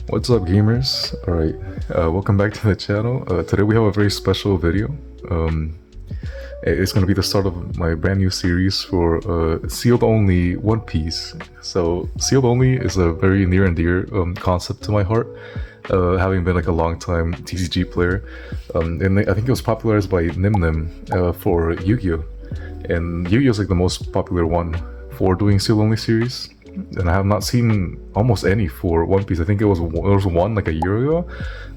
What's up, gamers? Alright, welcome back to the channel. Today we have a very special video. It's going to be the start of my brand new series for Sealed Only One Piece. So, Sealed Only is a very near and dear concept to my heart, having been like a long time TCG player. And I think it was popularized by Nim Nim for Yu-Gi-Oh! And Yu-Gi-Oh! Is like the most popular one for doing Sealed Only series. And I have not seen almost any for One Piece. I think there was one like a year ago,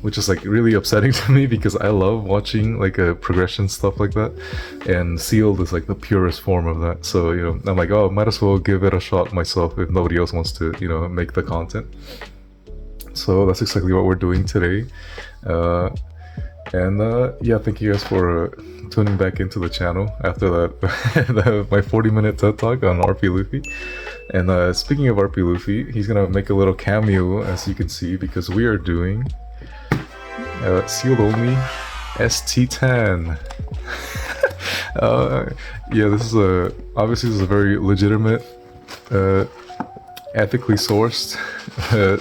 which is like really upsetting to me because I love watching like a progression stuff like that, and Sealed is like the purest form of that. So I'm like, oh, might as well give it a shot myself if nobody else wants to make the content. So that's exactly what we're doing today. Yeah, thank you guys for tuning back into the channel after that my 40-minute TED talk on RP Luffy. And speaking of RP Luffy, he's gonna make a little cameo, as you can see, because we are doing Sealed Only ST10. Yeah, this is obviously this is a very legitimate, ethically sourced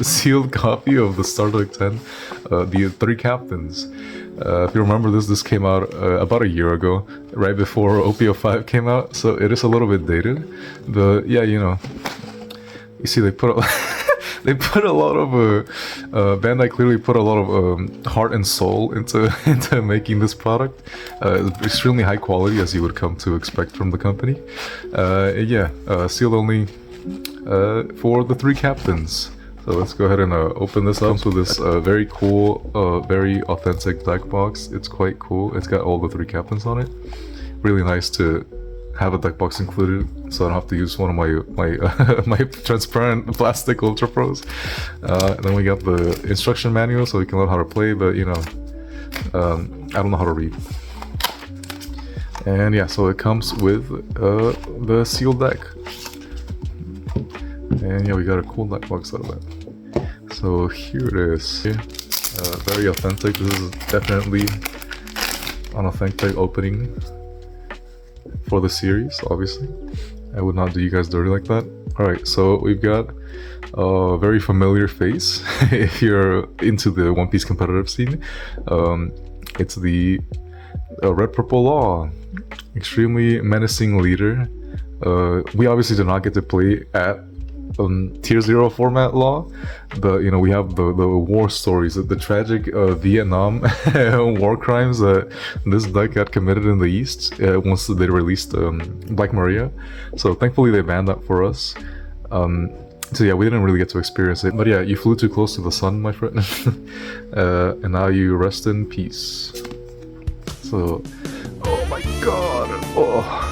sealed copy of the Starlight 10, the Three Captains. If you remember this came out about a year ago, right before OP05 came out, so it is a little bit dated. But yeah, you see they put they put a lot of Bandai clearly put a lot of heart and soul into making this product. Extremely high quality, as you would come to expect from the company. Sealed only for the Three Captains. So let's go ahead and open this up. So this very cool, very authentic deck box. It's quite cool. It's got all the Three Captains on it. Really nice to have a deck box included, so I don't have to use one of my my transparent plastic Ultra Pros. Then we got the instruction manual, so we can learn how to play. But I don't know how to read. And yeah, so it comes with the sealed deck. And yeah, we got a cool deck box out of that. So here it is. Very authentic. This is definitely an authentic opening for the series, obviously. I would not do you guys dirty like that. Alright, so we've got a very familiar face if you're into the One Piece competitive scene. It's the Red Purple Law. Extremely menacing leader. We obviously did not get to play at Tier 0 format Law, but we have the war stories, the tragic Vietnam war crimes that this deck got committed in the East once they released Black Maria. So thankfully they banned that for us. So yeah, we didn't really get to experience it, but yeah, you flew too close to the sun, my friend. And now you rest in peace. So, oh my god, oh.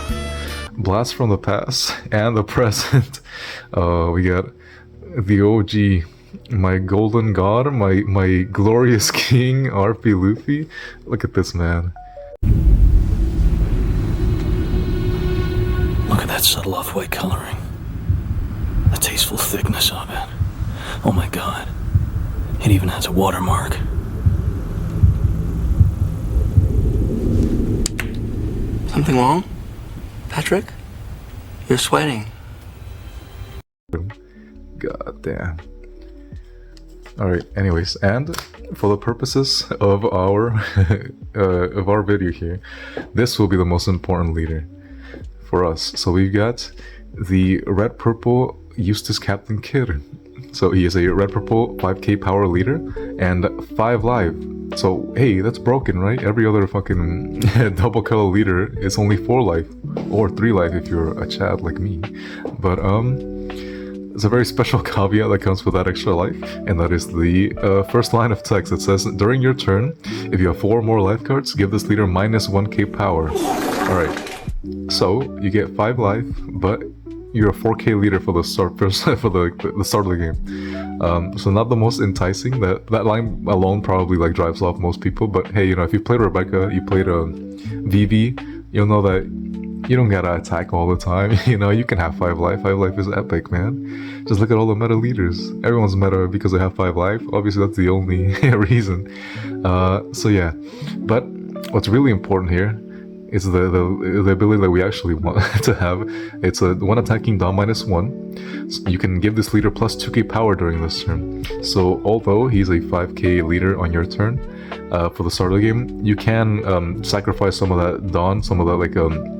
Blast from the past and the present. We got the OG, my golden god, my glorious king, RP Luffy. Look at this man. Look at that subtle off-white coloring. The tasteful thickness of it. Oh my god. It even has a watermark. Something wrong? Patrick? You're sweating. God damn. Alright, anyways, and for the purposes of our video here, this will be the most important leader for us. So we've got the Red Purple Eustass Captain Kid. So he is a Red Purple 5k power leader and 5 life. So hey, that's broken, right? Every other fucking double color leader is only 4 life, or 3 life if you're a Chad like me. But there's a very special caveat that comes with that extra life, and that is the first line of text. It says, during your turn, if you have 4 more life cards, give this leader minus 1k power. Alright, so you get 5 life, but you're a 4k leader for the start for the start of the game. So not the most enticing. That line alone probably like drives off most people. But hey, if you played Rebecca, you played Vivi, you'll know that you don't gotta attack all the time. You can have 5 life. 5 life is epic, man. Just look at all the meta leaders. Everyone's meta because they have 5 life. Obviously, that's the only reason. So yeah, but what's really important here It's the ability that we actually want to have. It's a one attacking Dawn -1. So you can give this leader plus 2k power during this turn. So although he's a 5k leader on your turn, for the start of the game, you can sacrifice some of that Dawn, some of that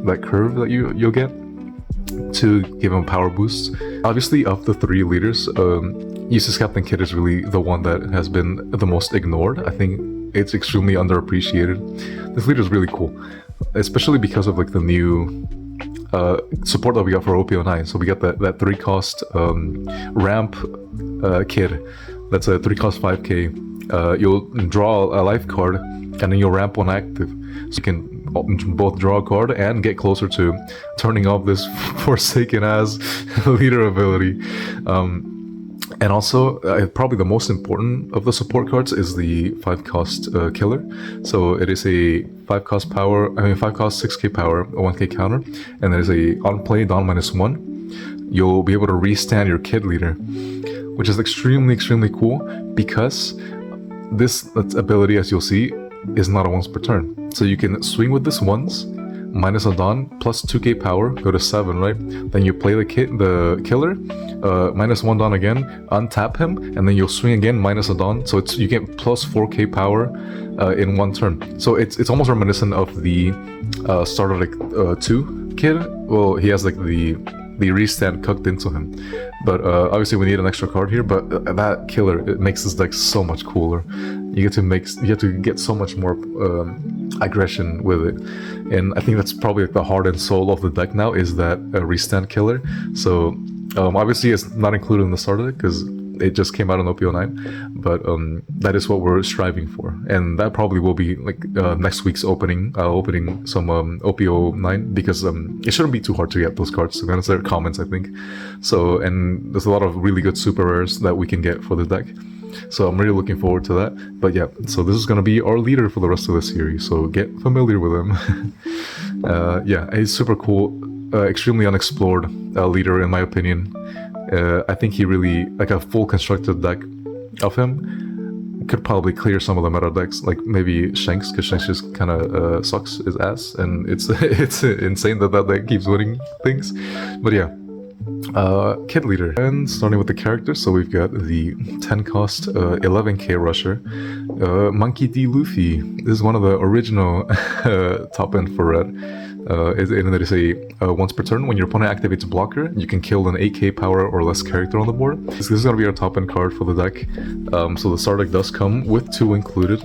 that curve that you'll get to give him a power boost. Obviously, of the 3 leaders, USELESS Captain Kid is really the one that has been the most ignored. I think it's extremely underappreciated. This leader is really cool, especially because of like the new support that we got for OP09. So we got that 3-cost ramp kid. That's a 3-cost 5k. You'll draw a life card, and then you'll ramp 1 active. So you can both draw a card and get closer to turning off this forsaken ass leader ability. And also, probably the most important of the support cards is the 5-cost killer. So it is a 5-cost 5-cost 6k power, a 1k counter, and there's a on play Dawn -1. You'll be able to restand your kid leader, which is extremely cool because this ability, as you'll see, is not a once per turn. So you can swing with this once, minus a Dawn, plus 2k power, go to 7, right? Then you play the killer, -1 Dawn again, untap him, and then you'll swing again, minus a Dawn. So you get plus 4k power in 1 turn. So it's almost reminiscent of the Starter Deck 2 kid. Well, he has like the restand cooked into him, but obviously we need an extra card here. But that killer, it makes this deck so much cooler. You get to get so much more aggression with it, and I think that's probably like the heart and soul of the deck now, is that restand killer. So obviously it's not included in the starter deck because it just came out on OP09, but that is what we're striving for, and that probably will be like next week's opening some OP09, because it shouldn't be too hard to get those cards, to be honest. They're comments, I think. So, and there's a lot of really good super rares that we can get for the deck, so I'm really looking forward to that. But yeah, so this is gonna be our leader for the rest of the series, so get familiar with him. Yeah, he's super cool, extremely unexplored leader in my opinion. I think he really, like a full constructed deck of him could probably clear some of the meta decks, like maybe Shanks, because Shanks just kind of sucks his ass, and it's insane that deck keeps winning things. But yeah, kid leader. And starting with the characters, so we've got the 10-cost 11k rusher, Monkey D. Luffy. This is one of the original top end for red. And there is a once per turn, when your opponent activates a blocker, you can kill an 8k power or less character on the board. This is going to be our top end card for the deck. So the starter deck does come with 2 included.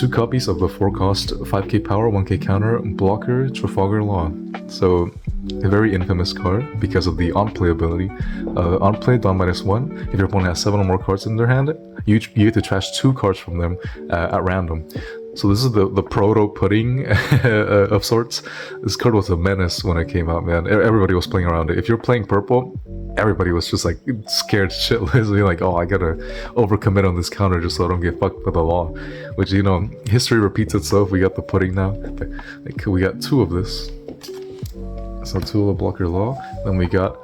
2 copies of the 4-cost 5k power, 1k counter, blocker, Trafalgar Law. So a very infamous card because of the on-play ability. On-play, Dawn -1. If your opponent has 7 or more cards in their hand, you get to trash 2 cards from them at random. So this is the proto pudding of sorts. This card was a menace when it came out, man. Everybody was playing around it. If you're playing purple, everybody was just like scared shitless. You're like, oh, I gotta overcommit on this counter just so I don't get fucked with the law. Which, you know, history repeats itself. We got the pudding now. Like, we got 2 of this. So 2 of the blocker law. Then we got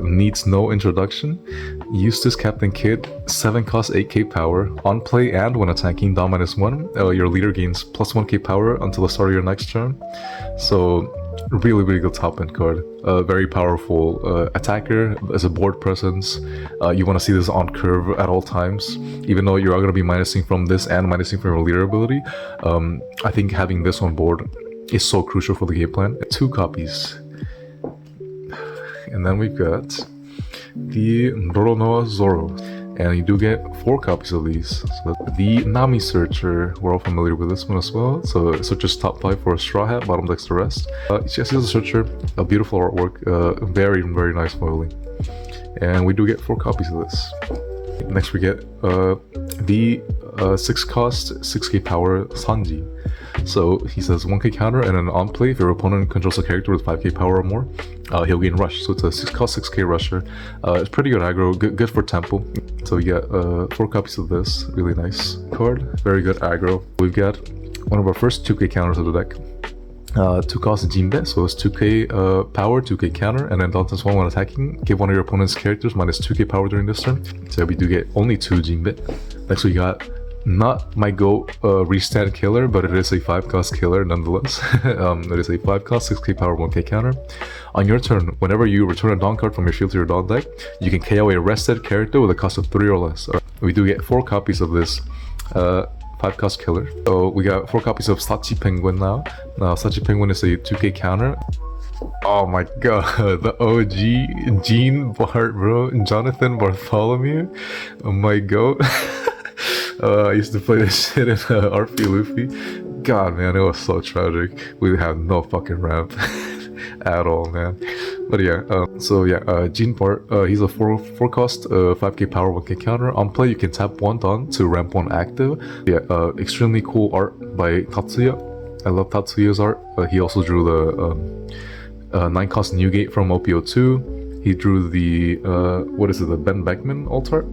needs no introduction, USELESS Captain Kid, 7-cost 8k power, on play and when attacking Dawn -1, your leader gains plus 1k power until the start of your next turn. So really good top end card. Very powerful attacker as a board presence. You want to see this on curve at all times, even though you're going to be minusing from this and minusing from your leader ability. I think having this on board is so crucial for the game plan. 2 copies. And then we've got the Roronoa Zoro, and you do get 4 copies of these. So the Nami Searcher, we're all familiar with this one as well. So Searcher's top 5 for a straw hat, bottom deck's the rest. Yes, he's a Searcher, a beautiful artwork, very nice foiling. And we do get 4 copies of this. Next we get the 6-cost 6k power Sanji. So he says 1k counter, and an on play, if your opponent controls a character with 5k power or more, he'll gain rush. So it's a 6-cost 6k rusher. It's pretty good aggro, good for tempo. So we get 4 copies of this, really nice card, very good aggro. We've got one of our first 2k counters of the deck. 2-cost Jinbe, so it's 2k power, 2k counter, and then Dante's 1 when attacking, give one of your opponent's characters minus 2k power during this turn. So we do get only 2 Jinbe. Next we got Not my GOAT restand killer, but it is a 5-cost killer nonetheless. It is a 5-cost 6k power 1k counter. On your turn, whenever you return a Dawn card from your field to your Dawn deck, you can KO a rested character with a cost of 3 or less. We do get 4 copies of this 5-cost killer. So we got 4 copies of Sachi Penguin now. Now Sachi Penguin is a 2k counter. Oh my god, the OG Gene Bart, bro. Jonathan Bartholomew. Oh my god. I used to play this shit in RP Luffy. God, man, it was so tragic. We had no fucking ramp at all, man. But yeah, Gene Bart, he's a 4-cost 5k power 1k counter. On play, you can tap 1 Dawn to ramp 1 active. Yeah, extremely cool art by Tatsuya. I love Tatsuya's art. He also drew the 9-cost Newgate from OPO2. He drew the the Ben Beckman alt art.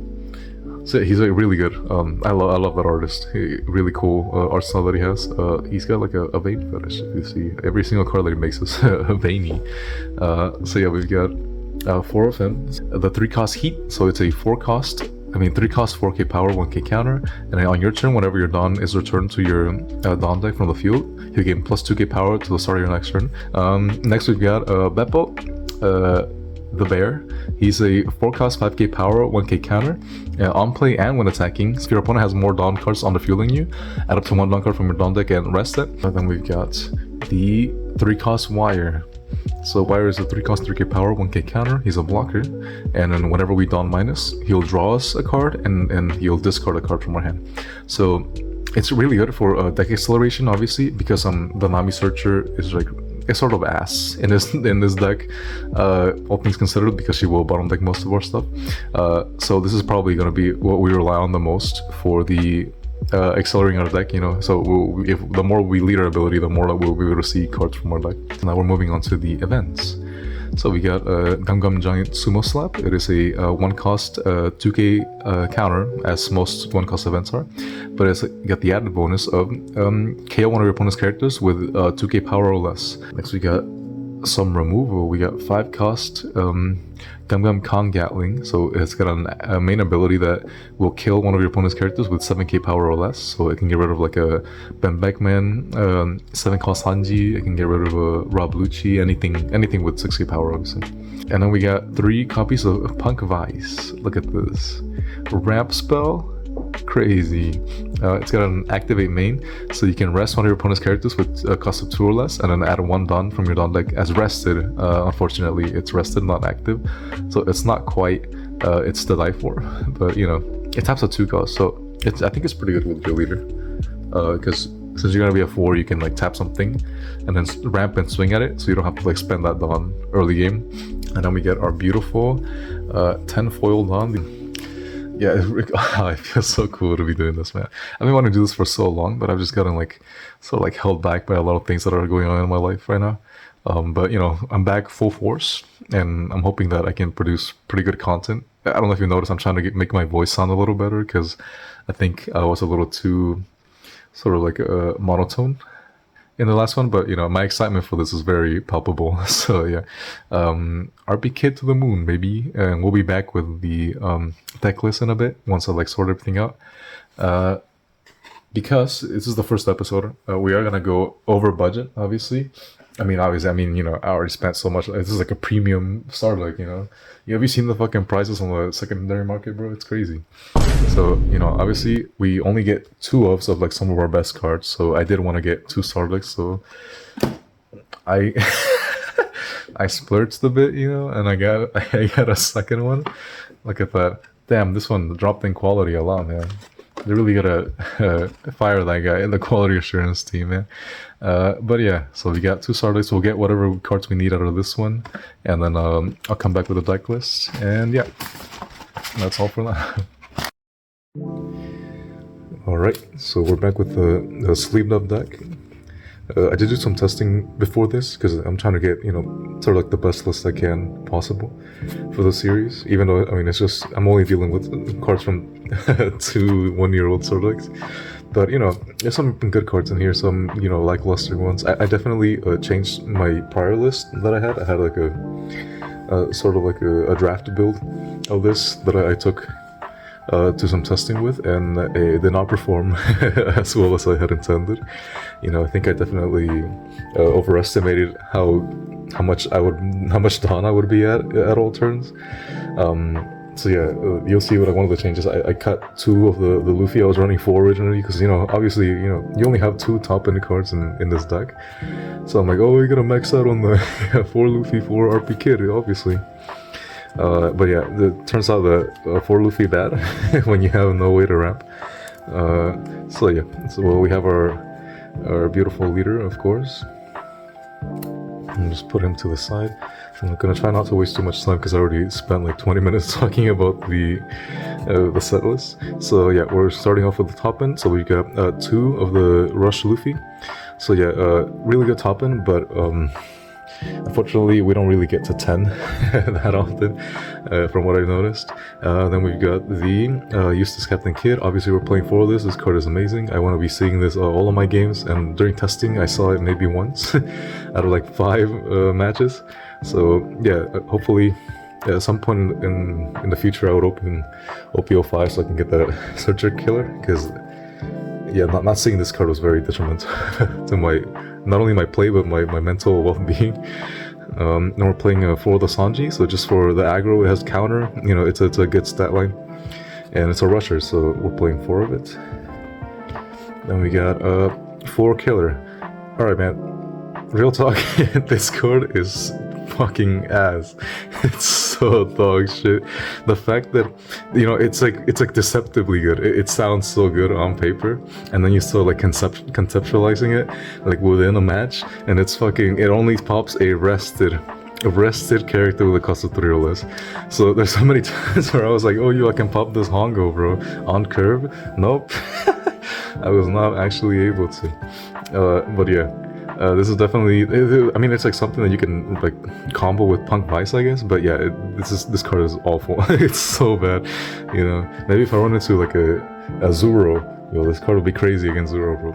So he's like really good. I love that artist. Really cool art style that he has. He's got like a vein fetish. You see, every single card that he makes is veiny. So yeah, we've got 4 of him. The 3-cost Heat. So it's a 3-cost 4k power 1k counter. And on your turn, whenever your Dawn is returned to your Dawn deck from the field, you gain plus 2k power to the start of your next turn. Next we've got Beppo. The Bear. He's a 4-cost 5k power 1k counter. On play and when attacking, if your opponent has more Dawn cards on the field than you, add up to 1 Dawn card from your Dawn deck and rest it. And then we've got the 3-cost Wire. So Wire is a 3-cost 3k power 1k counter. He's a blocker, and then whenever we Dawn minus, he'll draw us a card and he'll discard a card from our hand. So it's really good for deck acceleration, obviously, because the Nami Searcher is like it's sort of ass in this deck, all things considered, because she will bottom deck most of our stuff. So this is probably going to be what we rely on the most for the accelerating our deck, you know. So if the more we lead our ability, the more we'll be able to see cards from our deck. Now we're moving on to the events. So we got Gum Gum Giant Sumo Slap. It is a 1-cost 2k counter, as most 1-cost events are, but it's got the added bonus of KO one of your opponent's characters with 2k power or less. Next we got some removal. We got 5-cost Gum Gum Kong Gatling. So it's got a main ability that will kill one of your opponent's characters with 7k power or less. So it can get rid of like a Ben Beckman, 7-cost Hanji. It can get rid of a Rob Lucci, anything with 6k power, obviously. And then we got 3 copies of Punk Vice. Look at this ramp spell. Crazy. It's got an activate main, so you can rest one of your opponent's characters with a cost of 2 or less, and then add 1 Dawn from your Dawn deck as rested. Unfortunately, it's rested, not active, so it's not quite it's to die for, but you know, it taps a 2 cost, so I think it's pretty good with your leader, because since you're gonna be a 4, you can like tap something and then ramp and swing at it, so you don't have to like spend that Dawn early game. And then we get our beautiful 10 foil Dawn. Yeah, it feels so cool to be doing this, man. I've been wanting to do this for so long, but I've just gotten like sort of like held back by a lot of things that are going on in my life right now. But you know, I'm back full force, and I'm hoping that I can produce pretty good content. I don't know if you noticed, I'm trying to make my voice sound a little better, because I think I was a little too sort of like monotone in the last one, but you know, my excitement for this is very palpable. So yeah, RP Kid to the moon, baby. And we'll be back with the deck list in a bit once I like sort everything out. Because this is the first episode, we are gonna go over budget, obviously. I mean, you know, I already spent so much. This is like a premium Star Deck, you know. Have you seen the fucking prices on the secondary market, bro? It's crazy. So, you know, obviously we only get 2 of like some of our best cards. So I did want to get 2 Star Decks. So I I splurged a bit, you know, and I got a second one. Look at that. Damn, this one dropped in quality a lot, man. They really gotta fire that guy in the quality assurance team, man. But yeah, so we got 2 Star Decks. We'll get whatever cards we need out of this one, and then I'll come back with a deck list. And yeah, that's all for now. Alright, so we're back with the sleeved up deck. I did do some testing before this, because I'm trying to get, you know, sort of like the best list I can possible for the series. Even though, I mean, it's just, I'm only dealing with cards from 2 1-year-old Star Decks. But, you know, there's some good cards in here, some, you know, lackluster ones. I definitely changed my prior list that I had. I had like a sort of like a draft build of this that I took to some testing with, and it did not perform as well as I had intended. You know, I think I definitely overestimated how much Dawn I would be at all turns. So yeah, you'll see what one of the changes. I cut 2 of the Luffy I was running 4 originally, because you know, obviously, you know, you only have 2 top-end cards in this deck. So I'm like, oh, we're gonna max out on the 4 Luffy, 4 RP Kid, obviously. But yeah, it turns out that 4 Luffy bad when you have no way to ramp. So yeah, so well, we have our beautiful leader, of course. And just put him to the side. I'm gonna try not to waste too much time because I already spent like 20 minutes talking about the set list. So yeah, we're starting off with the top end. So we've got 2 of the Rush Luffy. So yeah, really good top end, but unfortunately we don't really get to 10 that often, from what I've noticed. Then we've got the Eustass Captain Kid. Obviously we're playing for this. This card is amazing. I want to be seeing this all of my games, and during testing I saw it maybe once out of like 5 matches. So yeah, hopefully at some point in the future I would open OP05 so I can get that Searcher Killer, because yeah, not seeing this card was very detrimental to not only my play but my mental well-being. Then we're playing for the Sanji, so just for the aggro it has counter, you know, it's a good stat line, and it's a rusher, so we're playing 4 of it. Then we got 4 killer. Alright man, real talk, this card is fucking ass. It's so dog shit. The fact that, you know, it's like deceptively good. It sounds so good on paper, and then you start like conceptualizing it like within a match, and it's fucking, it only pops a rested character with a cost of 3 or less. So there's so many times where I was like, oh yo, I can pop this Hongo, bro, on curve. Nope. I was not actually able to. But yeah, this is definitely, I mean, it's like something that you can like combo with Punk Vice, I guess. But yeah, this card is awful. It's so bad, you know. Maybe if I run into like a Zoro, yo, this card would be crazy against Zoro, bro.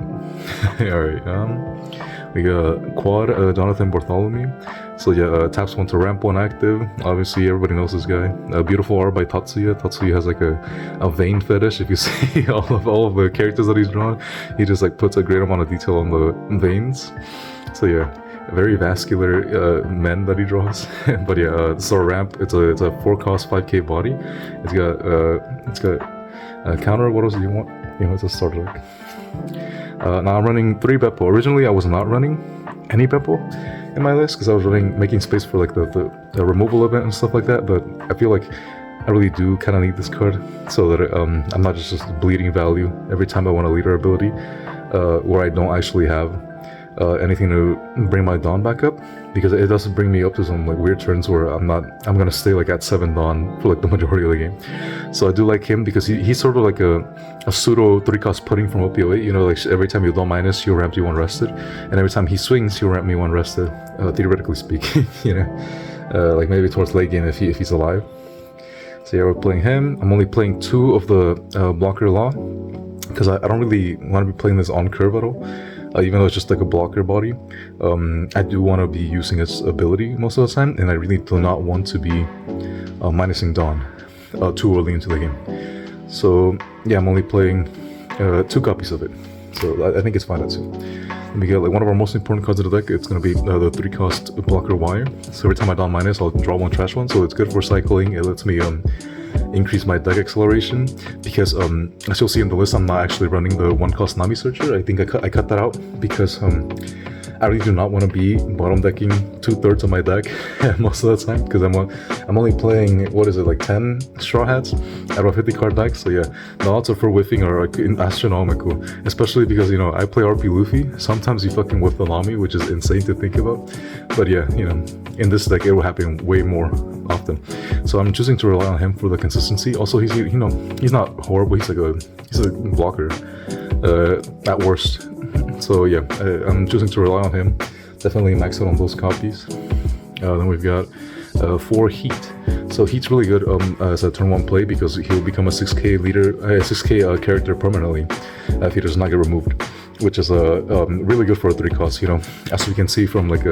Alright, we got quad Jonathan Bartholomew. So yeah, taps 1 to ramp 1 active. Obviously everybody knows this guy. Beautiful art by Tatsuya. Tatsuya has like a vein fetish. If you see all of the characters that he's drawn, he just like puts a great amount of detail on the veins. So yeah, very vascular men that he draws. But yeah, so ramp, it's a 4 cost 5k body. It's got counter. What else do you want? You know, it's a starter deck. Now I'm running 3 Beppo. Originally I was not running any Beppo in my list because I was making space for like the removal event and stuff like that, but I feel like I really do kind of need this card so that I'm not just bleeding value every time I want a leader ability where I don't actually have anything to bring my Dawn back up, because it does bring me up to some like weird turns where I'm gonna stay like at 7 Dawn for like the majority of the game. So I do like him because he's sort of like a pseudo 3-cost pudding from OP08, you know, like every time you Dawn minus, he'll ramp you 1 rested, and every time he swings, he'll ramp me 1 rested, theoretically speaking, you know, like maybe towards late game if he's alive. So yeah, we're playing him. I'm only playing 2 of the blocker law because I don't really want to be playing this on curve at all. Even though it's just like a blocker body, I do want to be using its ability most of the time, and I really do not want to be minusing Dawn too early into the game. So yeah, I'm only playing 2 copies of it, so I think it's fine at 2. Let me get like one of our most important cards of the deck. It's going to be the 3-cost blocker wire. So every time I Dawn minus, I'll draw 1 trash 1, so it's good for cycling. It lets me increase my deck acceleration, because as you'll see in the list, I'm not actually running the 1-cost Nami Searcher. I think I cut that out because I really do not want to be bottom decking 2/3 of my deck most of the time, because I'm only playing, what is it, like 10 Straw Hats out of a 50 card deck. So yeah, the odds for whiffing are like astronomical, especially because, you know, I play RP Luffy. Sometimes you fucking whiff the Nami, which is insane to think about. But yeah, you know, in this deck it will happen way more often. So I'm choosing to rely on him for the consistency. Also, he's, you know, he's not horrible. He's a blocker at worst. So yeah, I'm choosing to rely on him. Definitely max out on those copies. Then we've got 4 Heat. So Heat's really good as a turn 1 play, because he'll become a 6k leader, 6k character permanently if he does not get removed, which is really good for a 3 cost. You know, as we can see from like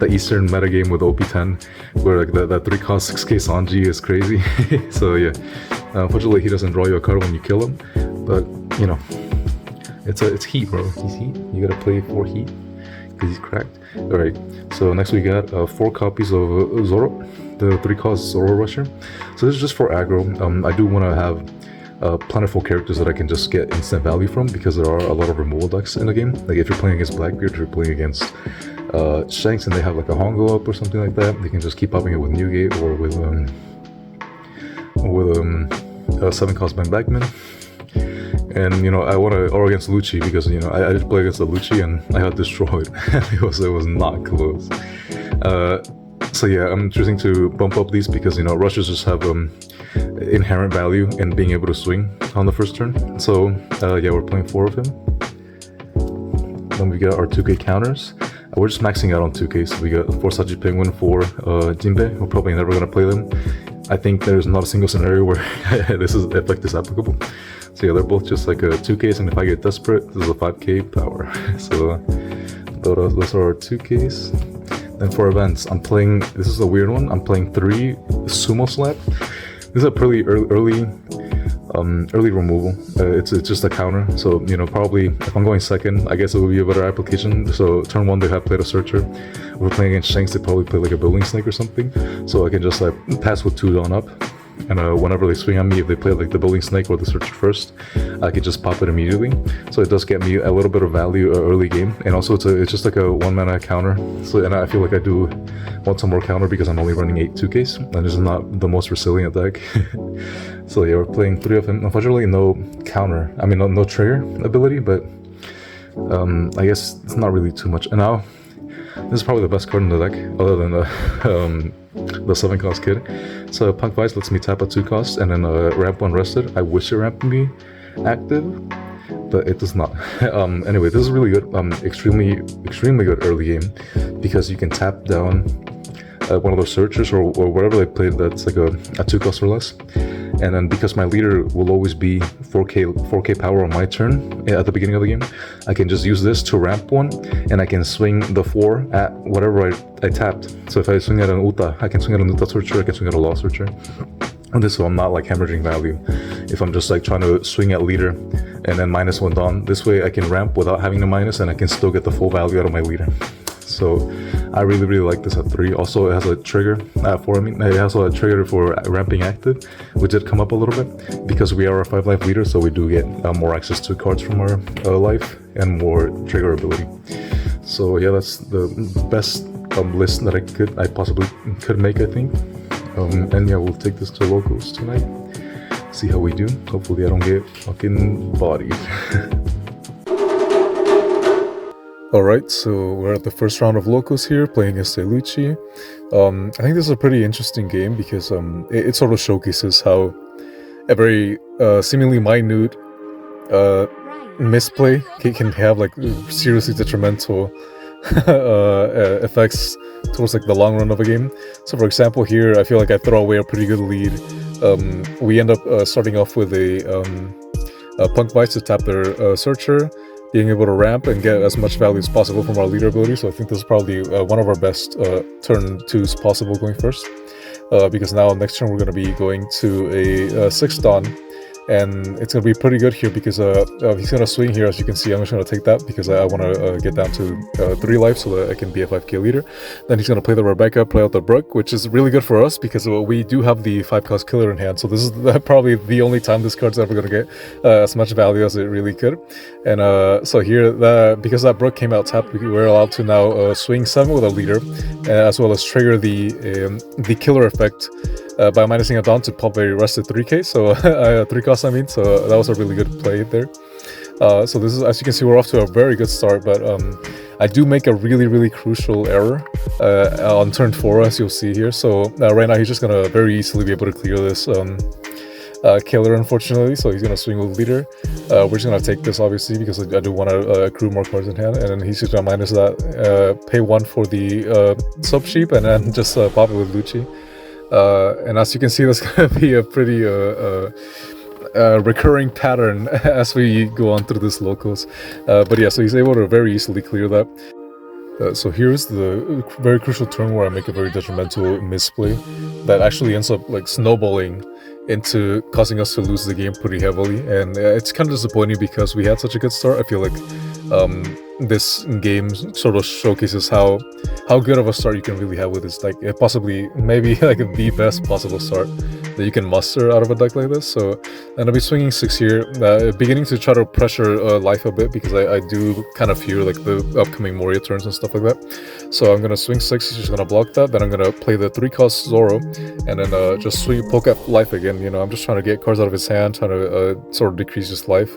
the Eastern metagame with OP10, where like that 3 cost 6k Sanji is crazy. So yeah, unfortunately he doesn't draw you a card when you kill him, but you know, it's heat, bro. He's heat. You gotta play for heat because he's cracked. All right. So next we got 4 copies of Zoro, the 3 cost Zoro Rusher. So this is just for aggro. I do want to have plentiful characters that I can just get instant value from, because there are a lot of removal decks in the game. Like if you're playing against Blackbeard, if you're playing against Shanks and they have like a Hongo up or something like that, they can just keep popping it with Newgate or with 7 cost Ben Backman. And you know, I want to, or against Lucci, because you know I did play against the Lucci and I got destroyed. it was not close. So yeah, I'm choosing to bump up these because you know rushers just have inherent value in being able to swing on the first turn. So yeah, we're playing 4 of him. Then we got our 2k counters. We're just maxing out on 2k, so we got 4 Saji Penguin, 4 Jinbei. We're probably never gonna play them. I think there's not a single scenario where this effect is applicable. So yeah, they're both just like 2ks, and if I get desperate, this is a 5k power. So those are our 2ks. Then for events, I'm playing, this is a weird one, I'm playing 3 Sumo Slap. This is a pretty early removal. It's just a counter, so you know, probably if I'm going second, I guess it would be a better application. So turn 1 they have played a Searcher. If we're playing against Shanks, they probably play like a Building Snake or something, so I can just like pass with 2 on up, and whenever they swing on me, if they play like the Building Snake or the Searcher first, I can just pop it immediately. So it does get me a little bit of value early game, and also it's just like a 1 mana counter. So, and I feel like I do want some more counter because I'm only running 8 2ks, and this is not the most resilient deck. So yeah, we're playing 3 of him. Unfortunately, no counter. I mean, no trigger ability, but I guess it's not really too much. And now, this is probably the best card in the deck, other than the 7 cost kid. So Punk Vice lets me tap a 2 cost and then ramp 1 rested. I wish it ramped me active, but it does not. Anyway, this is really good. Extremely good early game, because you can tap down one of those searchers or whatever they played that's like a 2 cost or less. And then because my leader will always be 4k power on my turn at the beginning of the game, I can just use this to ramp 1, and I can swing the 4 at whatever I tapped. So if I swing at an Uta, I can swing at an Uta Searcher, I can swing at a Law Searcher. And this way I'm not like hemorrhaging value if I'm just like trying to swing at leader and then -1 Dawn. This way I can ramp without having the minus, and I can still get the full value out of my leader. So I really like this at 3. Also, it has a trigger it has a trigger for ramping active, which did come up a little bit because we are a 5 life leader, so we do get more access to cards from our life and more trigger ability. So yeah, that's the best list that I possibly could make, I think. And yeah, we'll take this to locals tonight. See how we do. Hopefully I don't get fucking bodied. Alright, so we're at the first round of locals here, playing against Lucci. I think this is a pretty interesting game because it sort of showcases how a very seemingly minute misplay can have like seriously detrimental effects towards like the long run of a game. So for example here, I feel like I throw away a pretty good lead. We end up starting off with a Punk Vice to tap their Searcher, being able to ramp and get as much value as possible from our leader ability. So I think this is probably one of our best turn 2s possible going first, because now next turn we're going to be going to a 6 Dawn, and it's going to be pretty good here because he's going to swing here. As you can see, I'm just going to take that because I want to get down to 3 life so that I can be a 5k leader. Then he's going to play the Rebecca, play out the Brook, which is really good for us because we do have the 5 cost killer in hand. So this is probably the only time this card's ever going to get as much value as it really could. And so here, because that Brook came out tapped, we're allowed to now swing 7 with a leader, as well as trigger the killer effect by minusing it down to pop a rested 3k, so 3 cost I mean, so that was a really good play there. So this is, as you can see, we're off to a very good start, but I do make a really crucial error on turn 4, as you'll see here. So right now he's just gonna very easily be able to clear this killer, unfortunately, so he's gonna swing with leader. We're just gonna take this obviously because I do want to accrue more cards in hand, and then he's just gonna minus that, pay 1 for the sub sheep, and then just pop it with Lucci. And as you can see, that's gonna be a pretty recurring pattern as we go on through this locals. But yeah, so he's able to very easily clear that. So here's the very crucial turn where I make a very detrimental misplay that actually ends up like snowballing into causing us to lose the game pretty heavily, and it's kind of disappointing because we had such a good start. I feel like this game sort of showcases how good of a start you can really have with this, like possibly maybe like the best possible start that you can muster out of a deck like this. So I'm gonna be swinging 6 here, beginning to try to pressure life a bit because I do kind of fear like the upcoming Moria turns and stuff like that. So I'm gonna swing 6, he's just gonna block that, then I'm gonna play the 3-cost Zoro, and then just poke up life again. You know, I'm just trying to get cards out of his hand, trying to sort of decrease his life,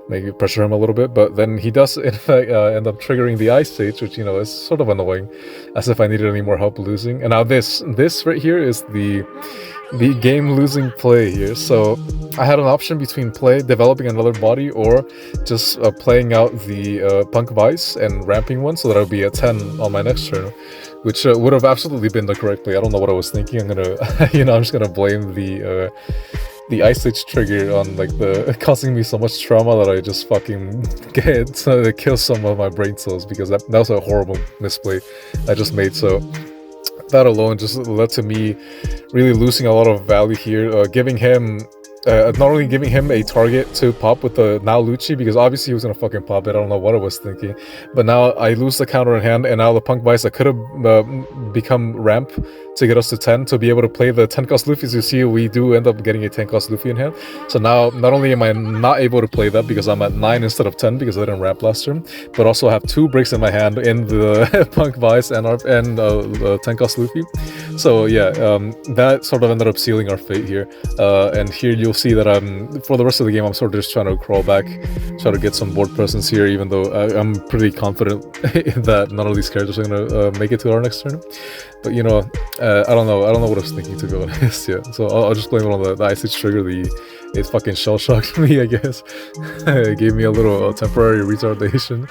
maybe pressure him a little bit, but then he does in fact end up triggering the Ice Stage, which, you know, is sort of annoying, as if I needed any more help losing. And now this right here is the game losing play here. So I had an option between developing another body or just playing out the Punk Vice and ramping one so that I would be at 10 on my next turn, which would have absolutely been the correct play. I don't know what I was thinking. I'm gonna I'm just gonna blame the Ice Age trigger on like the causing me so much trauma that I just fucking get to kill some of my brain cells, because that was a horrible misplay I just made. So that alone just led to me really losing a lot of value here, giving him not only giving him a target to pop with the now Lucci, because obviously he was gonna fucking pop it, I don't know what I was thinking, but now I lose the counter in hand, and now the Punk Vice that could have become ramp to get us to 10 to be able to play the 10-cost Luffy. As you see, we do end up getting a 10-cost Luffy in hand. So now not only am I not able to play that because I'm at 9 instead of 10 because I didn't ramp last turn, but also I have 2 breaks in my hand in the Punk Vice and the 10-cost Luffy. So yeah, that sort of ended up sealing our fate here, and here you'll see that for the rest of the game I'm sort of just trying to crawl back, try to get some board presence here, even though I'm pretty confident that none of these characters are gonna make it to our next turn. But you know, I don't know what I was thinking, to be honest. Yeah, so I'll just blame it on the Ice Age trigger. It fucking shell shocked me, I guess. It gave me a little temporary retardation.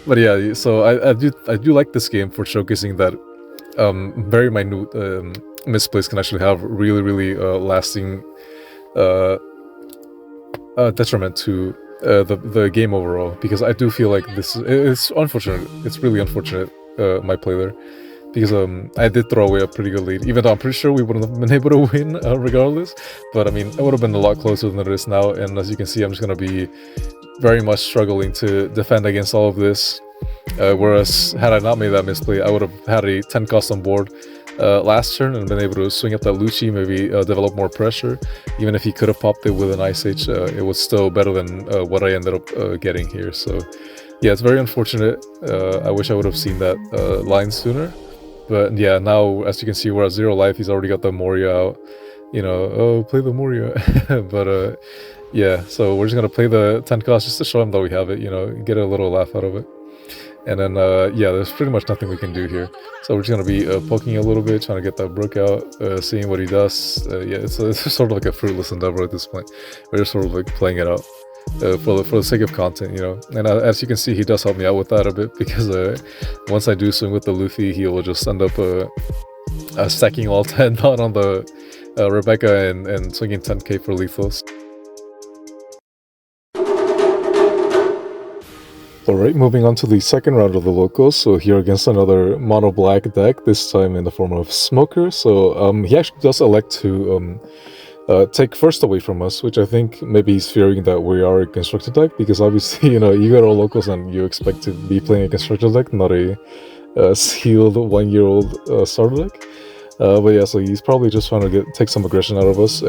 But yeah, so I do like this game for showcasing that very minute misplays can actually have really lasting detriment to the game overall, because I do feel like it's unfortunate. It's really unfortunate, my play there, because I did throw away a pretty good lead, even though I'm pretty sure we wouldn't have been able to win regardless. But I mean, it would have been a lot closer than it is now, and as you can see, I'm just gonna be very much struggling to defend against all of this. Whereas had I not made that misplay, I would have had a 10 cost on board last turn and been able to swing up that Lucci, maybe develop more pressure. Even if he could have popped it with an Ice Age, it was still better than what I ended up getting here. So yeah, it's very unfortunate. I wish I would have seen that line sooner. But yeah, now as you can see, we're at 0 life. He's already got the Moria out. You know, oh, play the Moria. But yeah, so we're just gonna play the 10 cost just to show him that we have it, you know, get a little laugh out of it. And then yeah, there's pretty much nothing we can do here. So we're just gonna be poking a little bit, trying to get that Brook out, seeing what he does. Yeah, it's sort of like a fruitless endeavor at this point. We're just sort of like playing it out for the sake of content, you know. And as you can see, he does help me out with that a bit, because once I do swing with the Luffy, he will just end up stacking all 10 down on the Rebecca and swinging 10k for lethals. Alright, moving on to the second round of the locals. So here against another mono black deck, this time in the form of Smoker. So he actually does elect to take first away from us, which I think maybe he's fearing that we are a constructed deck, because obviously, you know, you go to locals and you expect to be playing a constructed deck, not a sealed 1-year-old starter deck. But yeah, so he's probably just trying to take some aggression out of us.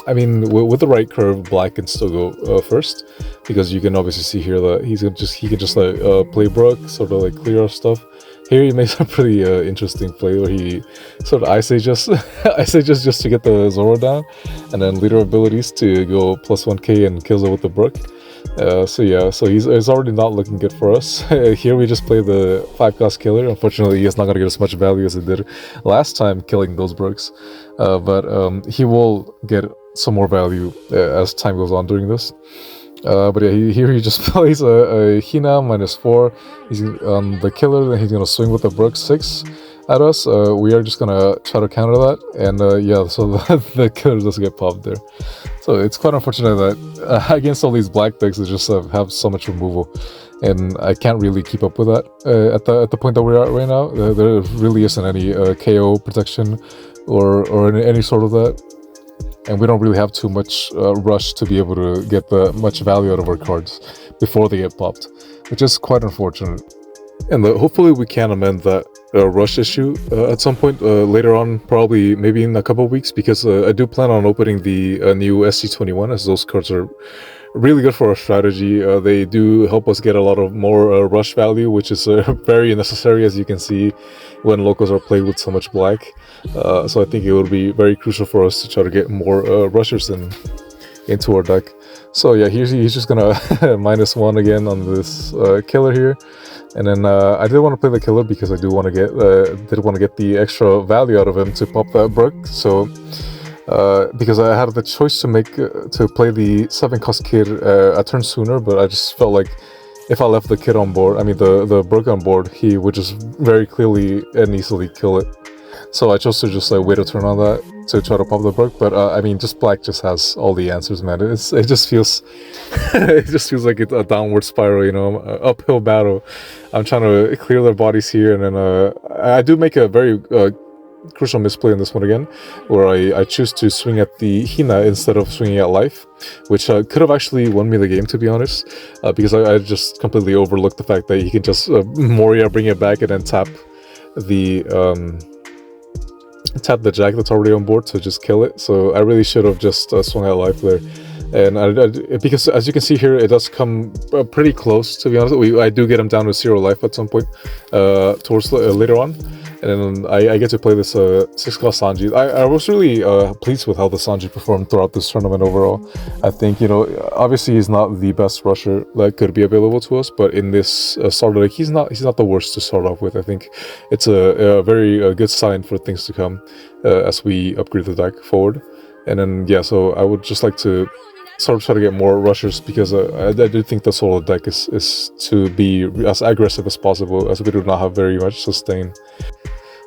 I mean, with the right curve, black can still go first, because you can obviously see here that he can just like play Brook, sort of like clear off stuff. Here he makes a pretty interesting play where he sort of Ice Ages just to get the Zoro down, and then leader abilities to go plus 1k and kills it with the Brook. So yeah, so he's already not looking good for us. Here we just play the 5-cost killer. Unfortunately, he's not going to get as much value as he did last time killing those Brooks, but he will get some more value as time goes on during this. But yeah, here he just plays a Hina -4. He's on the killer, then he's gonna swing with the Brook 6. at us, we are just gonna try to counter that, and yeah, so the killer doesn't get popped there. So it's quite unfortunate that against all these black decks, they just have so much removal, and I can't really keep up with that at the point that we're at right now. There really isn't any KO protection or any sort of that, and we don't really have too much rush to be able to get much value out of our cards before they get popped, which is quite unfortunate. And hopefully we can amend that rush issue at some point later on, probably maybe in a couple of weeks, because I do plan on opening the new SC21, as those cards are really good for our strategy. They do help us get a lot of more rush value, which is very necessary, as you can see, when locals are played with so much black. So I think it would be very crucial for us to try to get more rushers into our deck. So yeah, he's just gonna -1 again on this killer here, and then I did want to play the killer because I do want to get the extra value out of him to pop that Brook. So because I had the choice to play the 7-cost kid a turn sooner, but I just felt like if I left the kid on board, I mean the Brook on board, he would just very clearly and easily kill it. So I chose to just wait a turn on that to try to pop the Brook. But I mean, just black just has all the answers, man. It just feels it just feels like it's a downward spiral, you know, uphill battle. I'm trying to clear their bodies here, and then I do make a very crucial misplay in this one again, where I choose to swing at the Hina instead of swinging at life, which could have actually won me the game, to be honest, because I just completely overlooked the fact that he can just Moria, bring it back, and then tap the Jack that's already on board to just kill it. So I really should have just swung at life there. And because as you can see here, it does come pretty close, to be honest. I do get him down to 0 life at some point towards later on. And then I get to play this 6-cost Sanji. I was really pleased with how the Sanji performed throughout this tournament overall. I think, you know, obviously he's not the best rusher that could be available to us, but in this starter deck, he's not the worst to start off with. I think it's a very good sign for things to come as we upgrade the deck forward. And then, yeah, so I would just like to sort of try to get more rushers, because I do think the solo deck is to be as aggressive as possible, as we do not have very much sustain.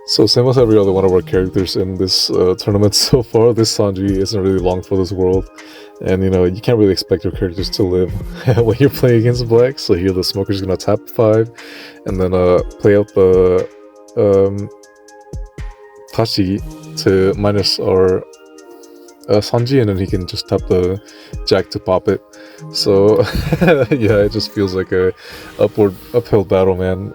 So same as every other one of our characters in this tournament so far, this Sanji isn't really long for this world. And you know, you can't really expect your characters to live when you're playing against black. So here the Smoker's gonna tap 5, and then play out the TCG to minus our Sanji, and then he can just tap the Jack to pop it. So yeah, it just feels like a uphill battle, man.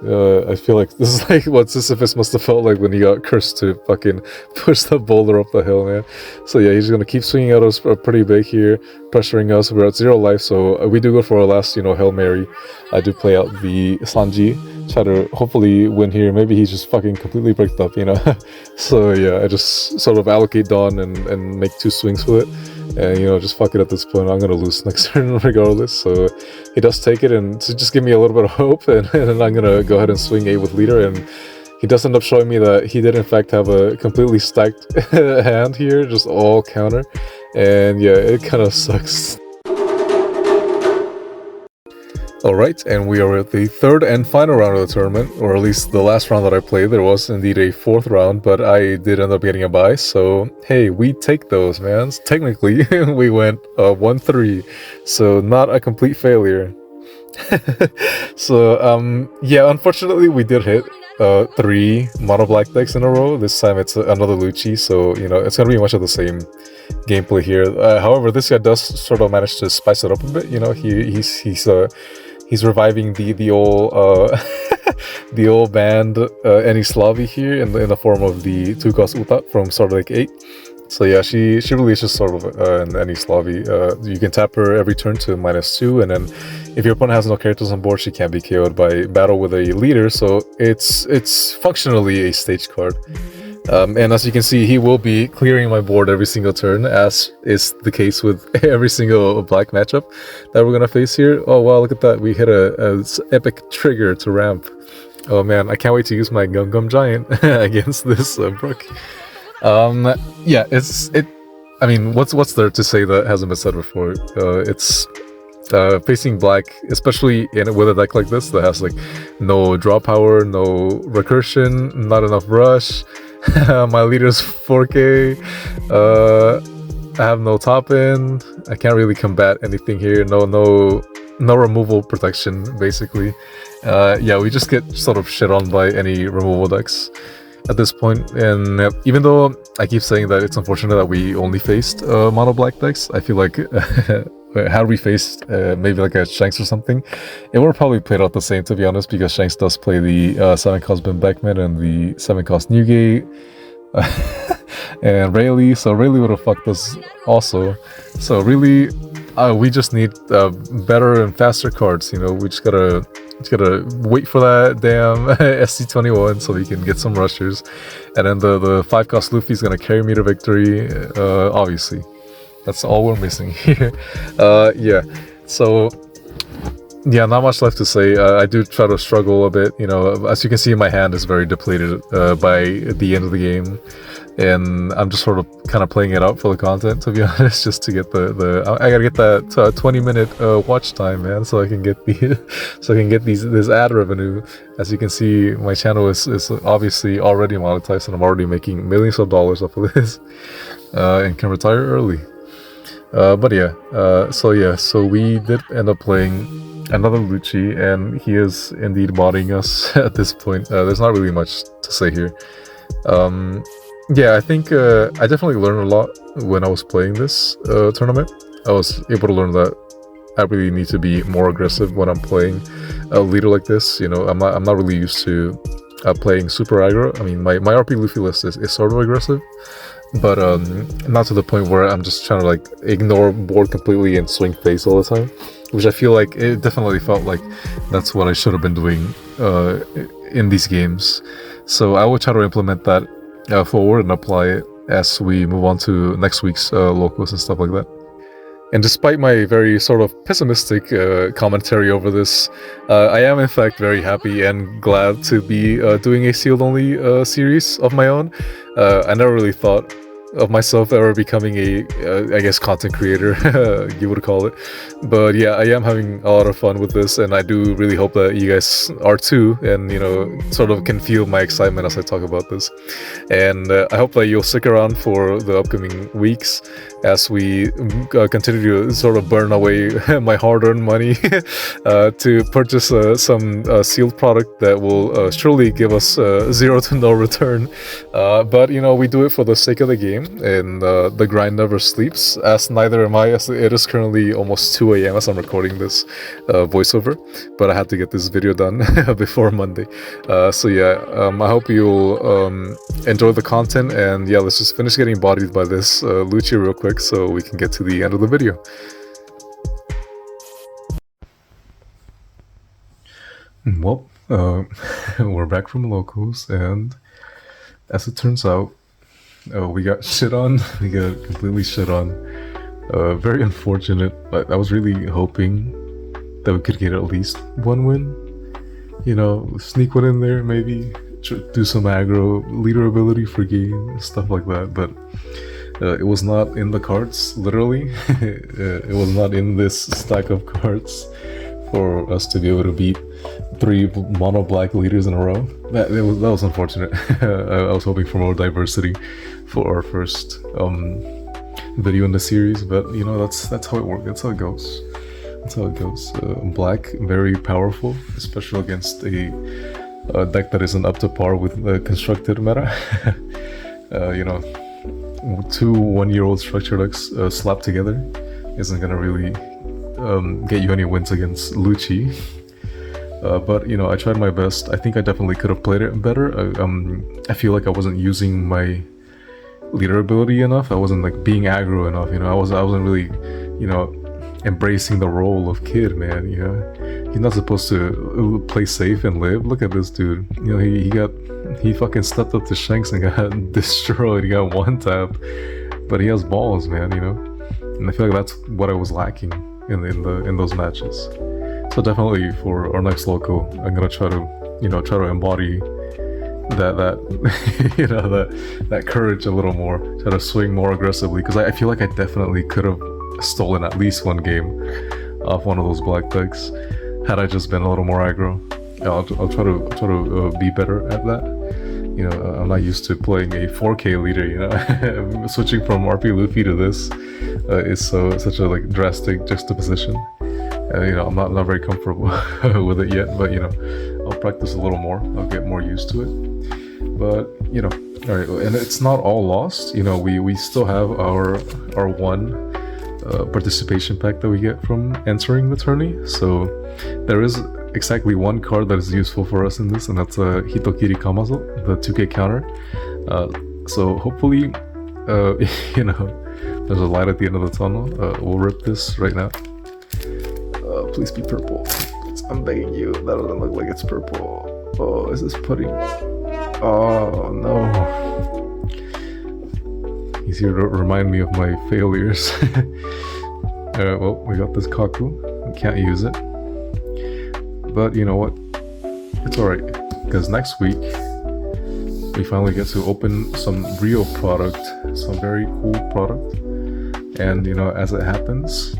I feel like this is like what Sisyphus must have felt like when he got cursed to fucking push the boulder up the hill, man. So yeah, he's gonna keep swinging at us pretty big here, pressuring us. We're at 0 life, so we do go for our last, you know, Hail Mary. I do play out the Sanji, try to hopefully win here. Maybe he's just fucking completely bricked up, you know. So yeah, I just sort of allocate Dawn and make 2 swings with it, and you know, just fuck it at this point. I'm gonna lose next turn regardless. So he does take it, and to just give me a little bit of hope, and then I'm gonna go ahead and swing 8 with leader, and he does end up showing me that he did in fact have a completely stacked hand here, just all counter, and yeah, it kind of sucks. Alright, and we are at the 3rd and final round of the tournament, or at least the last round that I played. There was indeed a 4th round, but I did end up getting a bye, so hey, we take those, man. Technically, we went 1-3, so not a complete failure. So, yeah, unfortunately we did hit 3 mono black decks in a row. This time it's another Lucci, so you know, it's gonna be much of the same gameplay here. However, this guy does sort of manage to spice it up a bit. You know, he's reviving the old the old band Enislavi here in the form of the 2-cost Uta from Starter Deck 8. So yeah, she really is just sort of an Enislavi. You can tap her every turn to -2, and then if your opponent has no characters on board, she can't be KO'd by battle with a leader. So it's functionally a stage card. And as you can see, he will be clearing my board every single turn, as is the case with every single black matchup that we're gonna face here. Oh wow, look at that, we hit a epic trigger to ramp. Oh man, I can't wait to use my Gum Giant against this Brook. Yeah, I mean, what's there to say that hasn't been said before? It's facing black, especially with a deck like this that has like no draw power, no recursion, not enough rush. My leader's 4K. I have no top end. I can't really combat anything here. No removal protection, basically. Yeah, we just get sort of shit on by any removal decks at this point. And even though I keep saying that it's unfortunate that we only faced mono black decks, I feel like had we faced maybe like a Shanks or something, it would have probably played out the same, to be honest, because Shanks does play the 7 cost Ben Beckman and the 7 cost Newgate and Rayleigh, so Rayleigh would have fucked us also. So really, we just need better and faster cards, you know. We just gotta wait for that damn SC21 so we can get some rushers, and then the 5 cost Luffy's gonna carry me to victory, obviously. That's all we're missing here. Yeah, so yeah, not much left to say. I do try to struggle a bit, you know. As you can see, my hand is very depleted by the end of the game, and I'm just sort of kind of playing it out for the content, to be honest, just to get I gotta get that 20-minute watch time, man, so I can get this ad revenue. As you can see, my channel is obviously already monetized, and I'm already making millions of dollars off of this, and can retire early. But yeah, so we did end up playing another Lucci, and he is indeed bodying us at this point. There's not really much to say here. Yeah, I think I definitely learned a lot when I was playing this tournament. I was able to learn that I really need to be more aggressive when I'm playing a leader like this. You know, I'm not really used to playing super aggro. I mean, my RP Luffy list is sort of aggressive, but not to the point where I'm just trying to like ignore board completely and swing face all the time, which I feel like it definitely felt like that's what I should have been doing in these games. So I will try to implement that forward and apply it as we move on to next week's locals and stuff like that. And despite my very sort of pessimistic commentary over this, I am in fact very happy and glad to be doing a sealed only series of my own. I never really thought of myself ever becoming a, I guess, content creator, you would call it. But yeah, I am having a lot of fun with this, and I do really hope that you guys are too, and you know, sort of can feel my excitement as I talk about this. And I hope that you'll stick around for the upcoming weeks as we continue to sort of burn away my hard-earned money to purchase some sealed product that will surely give us zero to no return. But you know, we do it for the sake of the game, and the grind never sleeps, as neither am I, as it is currently almost 2 a.m. as I'm recording this voiceover, but I had to get this video done before Monday. So yeah, I hope you'll enjoy the content, and yeah, let's just finish getting bodied by this Lucci real quick so we can get to the end of the video. Well, we're back from locals, and as it turns out, we got shit on. We got completely shit on. Very unfortunate. I was really hoping that we could get at least one win. You know, sneak one in there, maybe do some aggro, leader ability for game, stuff like that. But it was not in the cards, literally. It was not in this stack of cards for us to be able to beat 3 mono black leaders in a row. That was unfortunate. I was hoping for more diversity for our first video in the series, but you know, that's how it works. That's how it goes. That's how it goes. Black, very powerful, especially against a deck that isn't up to par with the constructed meta. You know, 2 one-year-old structure decks slapped together isn't gonna really get you any wins against Lucci. But you know, I tried my best. I think I definitely could have played it better. I feel like I wasn't using my leader ability enough. I wasn't like being aggro enough. You know, I wasn't really, you know, embracing the role of kid, man. You know, he's not supposed to play safe and live. Look at this dude. You know, he fucking stepped up to Shanks and got destroyed. He got one tap, but he has balls, man. You know, and I feel like that's what I was lacking in those matches. So definitely for our next local, I'm gonna try to embody that you know, that courage a little more. Try to swing more aggressively, because I feel like I definitely could have stolen at least one game off one of those black decks. Had I just been a little more aggro, I'll try to be better at that. You know, I'm not used to playing a 4K leader. You know, switching from RP Luffy to this is such a like drastic juxtaposition. You know, I'm not very comfortable with it yet, but you know, I'll practice a little more. I'll get more used to it. But you know, all right, and it's not all lost. You know, we still have our one participation pack that we get from entering the tourney. So there is exactly one card that is useful for us in this, and that's Hitokiri Kamazo, the 2K counter. So hopefully, you know, there's a light at the end of the tunnel. We'll rip this right now. Please be purple. I'm begging you. That doesn't look like it's purple. Oh, is this pudding? Oh no. He's here to remind me of my failures. Well, we got this Kaku. We can't use it. But you know what? It's alright. Because next week, we finally get to open some real product. Some very cool product. And you know, as it happens,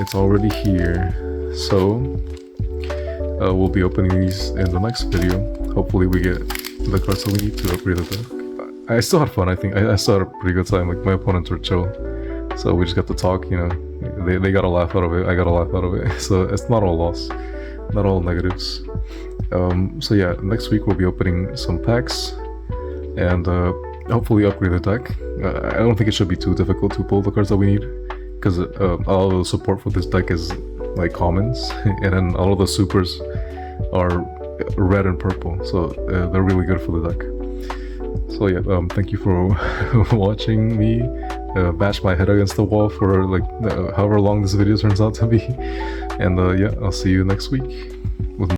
it's already here. So, we'll be opening these in the next video. Hopefully we get the cards that we need to upgrade the deck. I still had fun, I think. I still had a pretty good time. Like, my opponents were chill. So we just got to talk, you know. They got a laugh out of it. I got a laugh out of it. So it's not all loss. Not all negatives. So yeah, next week we'll be opening some packs. And hopefully upgrade the deck. I don't think it should be too difficult to pull the cards that we need. Because all of the support for this deck is like commons. And then all of the supers are red and purple. So they're really good for the deck. So yeah, thank you for watching me bash my head against the wall for like however long this video turns out to be. And yeah, I'll see you next week with